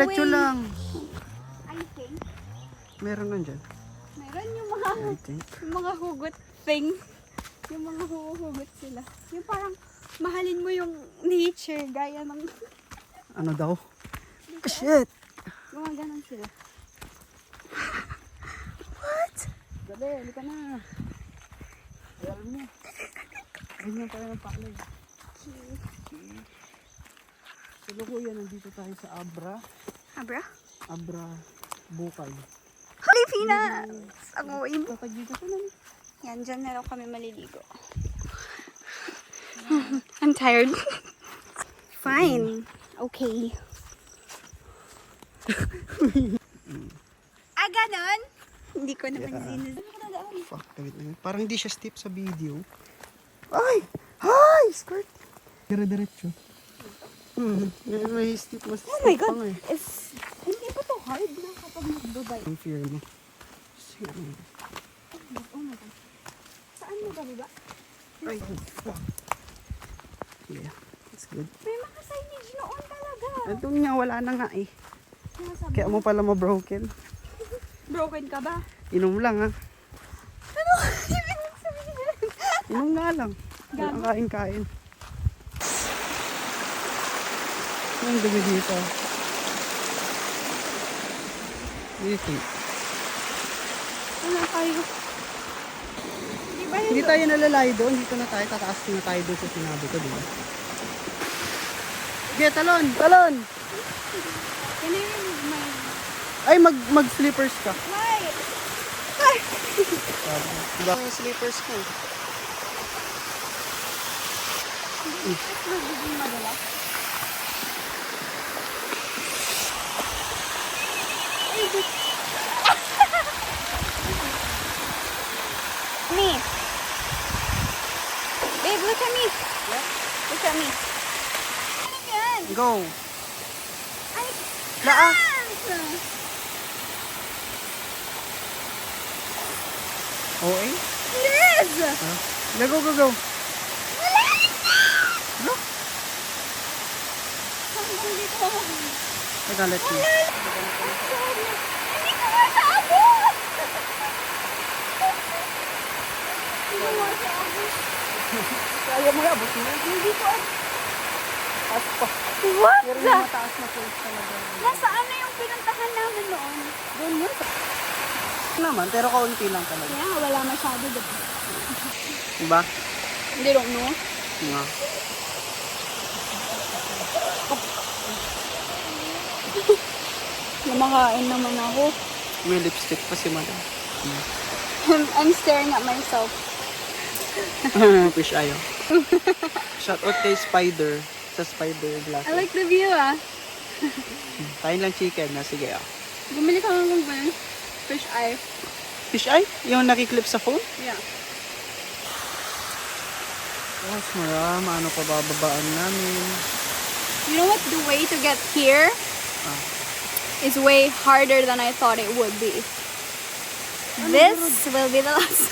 Diretso lang. I think. Meron nandyan. Meron yung I think. mga hugot thing. Yung mga huhugot sila. Yung parang mahalin mo yung nature gaya ng Ano daw? Ah, shit! gumaganon sila. Dali, halika na. Alam mo. Ganyan tayo ng palay. Sa Lukuyan, nandito tayo sa Abra. Abra? Abra Bukay. Pilipinas! Ang wave. Tatag dito ko na. Yan, dyan na lang kami maliligo. I'm tired. Fine. Okay. Ganon? Hindi ko naman sinunod. Fuck, tawid na. Parang hindi siya steep sa video. Ay! Hi! Skirt! Dire-diretso. May steep mas Oh my steep God! pa nga eh. Hindi ba to hard na kapag nagdodai? Ang fear mo. Sige. Oh my God. Saan mo ba? Ay, fuck. Yeah, that's good. May mga signage noon talaga. Andun nga, wala na nga eh. Sinasabi Kaya mo pala ma-broken. broken ka ba? Inom lang ha. Ano? Ibig sabihin. Inom nga lang. Gago. Ang kain-kain. Ang dumi dito. Dito. Ano tayo? Di ba yun? Hindi tayo nalalay doon. Dito na tayo. Tataas na tayo doon sa sinabi ko, di ba? Sige, talon! Talon! Can you remove my... Ay, mag-slippers ka. Why? Why? Diba? Slippers ko. Magiging madala. Me. Babe, look at me. Yeah? Look at me. Ano yan? Go! Ay, Laa! Okay? Liz! Go, go, go! Go! Hanggang dito. Teka, let's see. Hindi ko masaabot! Hindi ko masaabot. Kaya mo yabot mo. Hindi ko Taas pa. What Pero the? yung mataas na falls talaga. Nasaan na yung pinuntahan namin noon? Doon yun. Naman, pero kaunti lang talaga. Kaya nga, wala masyado dito. Diba? Hindi don't know. Nga. Namakain naman ako. May lipstick pa si madam. I'm staring at myself. Fish ayo. Shout out kay Spider. Sa Spider glass. I like the view Kain lang chicken na. Sige ah. Bumili ka ng ganun. Fish eye. Fish eye? Yung nakiklip sa phone? Yeah. Oh, marama. Ano pa bababaan namin? You know what? The way to get here Ah. is way harder than I thought it would be. This will be the last.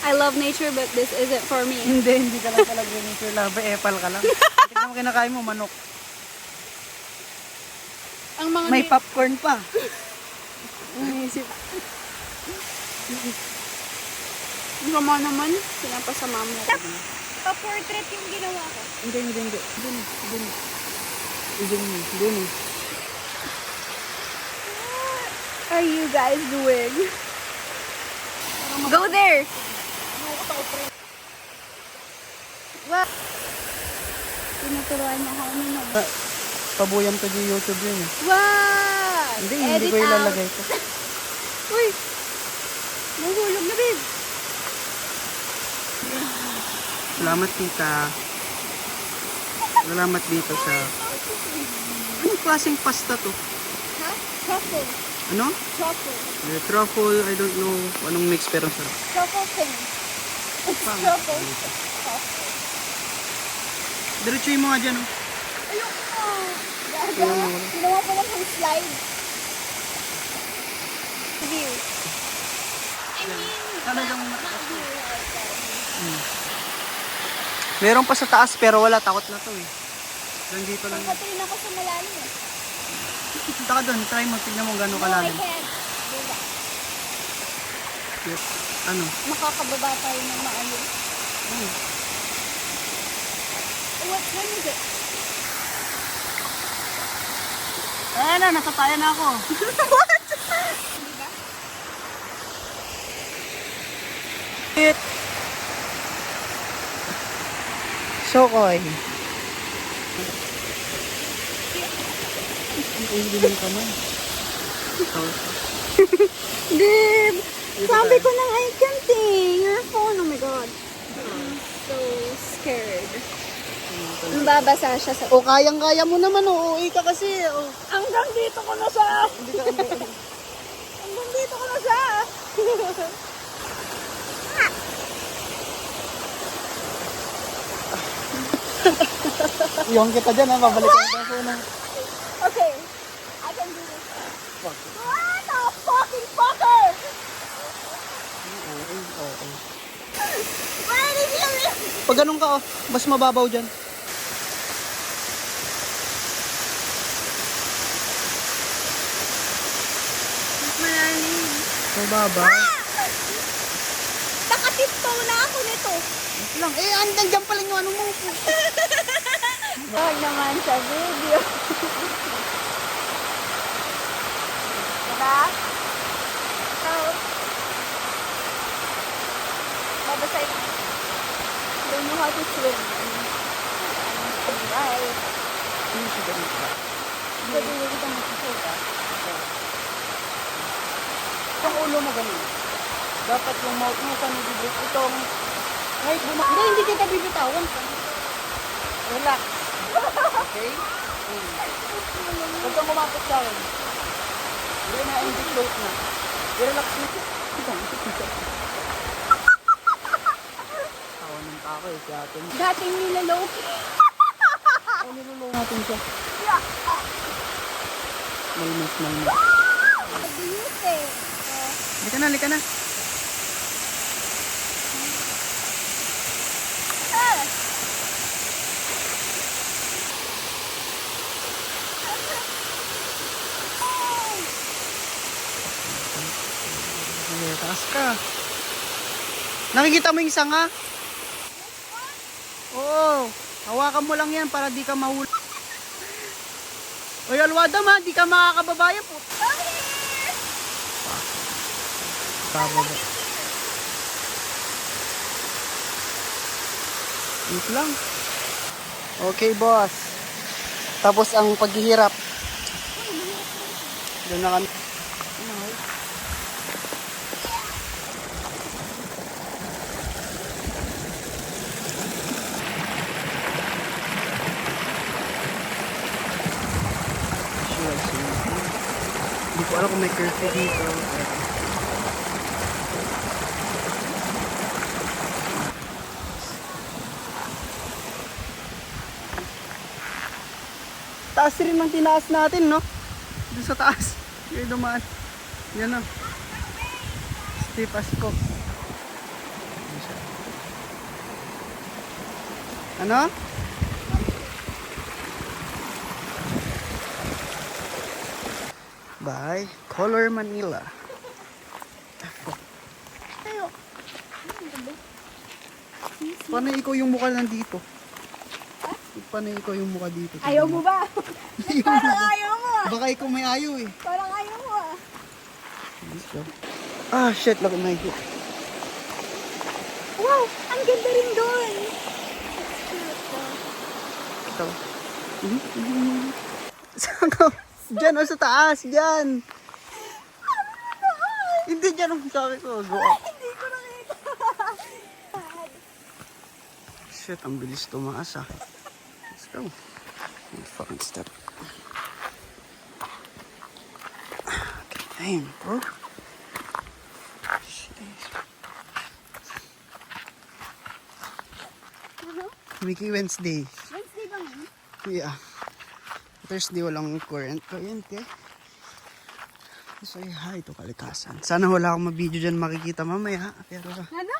I love nature, but this isn't for me. Hindi ka lang talaga nature lover. Epal ka lang. Tignan mo kinakain mo, manok. Ang mga May popcorn pa. naisip. Sama naman, pinapasama mo. Pa-portrait yung ginawa ko. Hindi. Dun. What are you guys doing? Go there! What? Tinuturuan niya how minum. Pabuyam ka di YouTube yun eh. What? Hindi Edit ko out. ilalagay ko. Uy! Nahulog na, babe. Salamat tita. Salamat dito sa... Anong klaseng pasta to? Ha? Truffle. Ano? Truffle. Truffle, I don't know anong mix pero sarap. Truffle thing. It's Pang. truffle. Diretsuhin mo nga dyan. Oh. Ayoko. Gaga. Tingnan mo. Ginawa ko lang ng slide. View. Talagang meron pa sa taas pero wala, takot na to eh. Nandito lang. Pagpatuloy ako sa malalim eh. Punta ka doon, try mo, tignan mo gano'ng No, I kalalim. can't do that. Yes. Ano? Makakababa tayo ng maayos. Oh. What time is it? Ayan na, nasataya na ako. What? Diba? It. Sokoy. Ang ulo ng kamay. Babe, sabi ko nang I can't see your phone. Oh my God. I'm so scared. Babasa siya sa... O, kayang-kaya mo naman, o. Uwi ka kasi, o. Hanggang dito ko na siya! Hanggang dito ko na siya! Iyon kita dyan, ha. Babalik ka na sa unang. Okay, I can do this. What the fucking fucker? Oo. Where did you live? Pag ganun ka, oh. Mas mababaw dyan. Malalim. Mababaw. Nakatiptoe na ako nito. Wait lang. Eh, andan dyan pala yung ano mo. Wag naman sa video. Diba? So, babasay. Don't know how to swim. Right. Ano siya ganun ka? Sabi mo kita magsusuka. Itong ulo mo ganun. Dapat yung mouth mo sa nabibig. Itong... Kahit hindi kita bibitawan. Relax. Okay? Huwag kang kumapit sa akin. Hindi na, hindi float na. I-relax mo. Tawa ng tako eh, si atin. Dating nilaloki. Ay, nilulong natin siya. Yeah. Malmas. What do you think? Lika na. Ah. Ay, taas ka. Nakikita mo yung sanga? Oo. Hawakan mo lang yan para di ka mahuli. Oy, alwada ma, di ka makakababaya po. Bababa. Wait lang. Okay, boss. Tapos ang paghihirap. Doon na kami. Hindi ko alam kung may curfew dito. Taas rin ang tinaas natin, no? Doon sa taas. Yung dumaan. Yan na. Steep as ko. Ano? By Color Manila. Tayo. Paano ikaw yung mukha nandito? Paano ikaw yung mukha dito? Ayaw mo ba? Parang ayaw mo ah. Baka ikaw may ayaw eh. Parang ayaw mo ah. Ah, shit. Look at my hair. Wow, ang ganda rin doon. Ito. Saan ka? Diyan o sa taas. Diyan. Hindi dyan ang sabi ko. Go up. Hindi ko nakita. Shit, ang bilis tumaas ah. Let's go. Fucking step. Okay, damn, bro. Shit. Mickey Wednesday. Wednesday ba ngayon? Yeah. Thursday walang kuryente. So, hi, ito kalikasan. Sana wala akong mabidyo dyan makikita mamaya. Pero, Ano?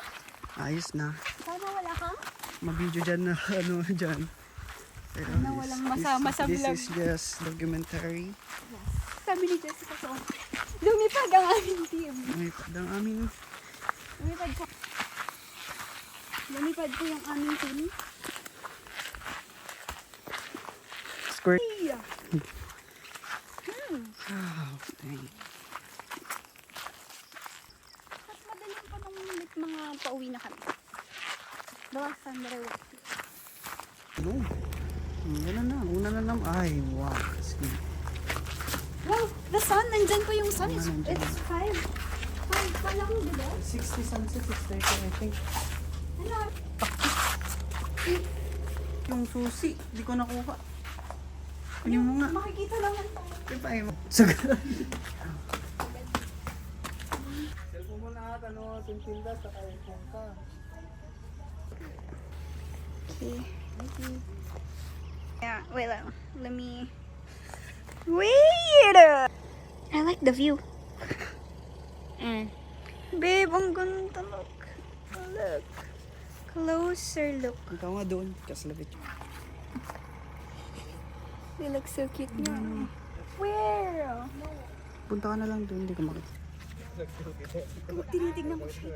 ayos na. Sana wala kang? Mabidyo dyan na, ano, dyan. Pero Na walang masama sa this vlog. is just documentary. Sabi ni Jessica, so, lumipad ang aming team. May padang amin. Lumipad po. Lumipad po yung aming team. Squirt. Yeah. Oh, dang. Mas madaling pa nung mga pauwi na kami. Bawasan na rin. No. Yan na. Una na naman. Ay, wow. Sige. Wow, the sun! Nandyan pa yung sun. Nandyan. It's 5. 5 pa lang, di ba? 60 sunset, 6:30 I think. Ano? Yung susi, di ko nakuha. Yung mga... Makikita naman tayo. Diba yung... Sagaran. Cellphone mo na ata, no? Tintinda sa kayo ka. Okay. Yeah, wait lang. Let me... Wait! I like the view. Babe, ang ganda. Look. Look. Closer look. Ikaw nga doon, kaslapit. They look so cute now. Where? Punta ka na lang doon, hindi ka makita. Tinitignan ko siya.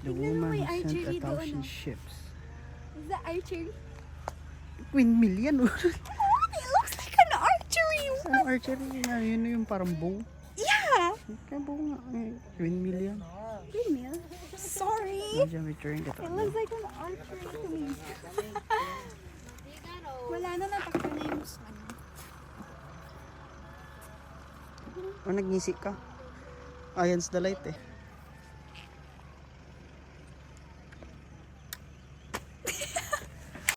The Tignan mo, woman may who sent archery doon, 1,000 oh. ships. Is that archery? Windmill yan. It looks like an archery. Ang archery nga, yun yung parang bow. Yeah. Kaya bow nga, windmill yan. Windmill. Sorry. Nandiyan, picturing kita. It looks like an archery to me. Wala na, natakbo na yung sun. O, nagngisi ka. Ayan sa the light eh.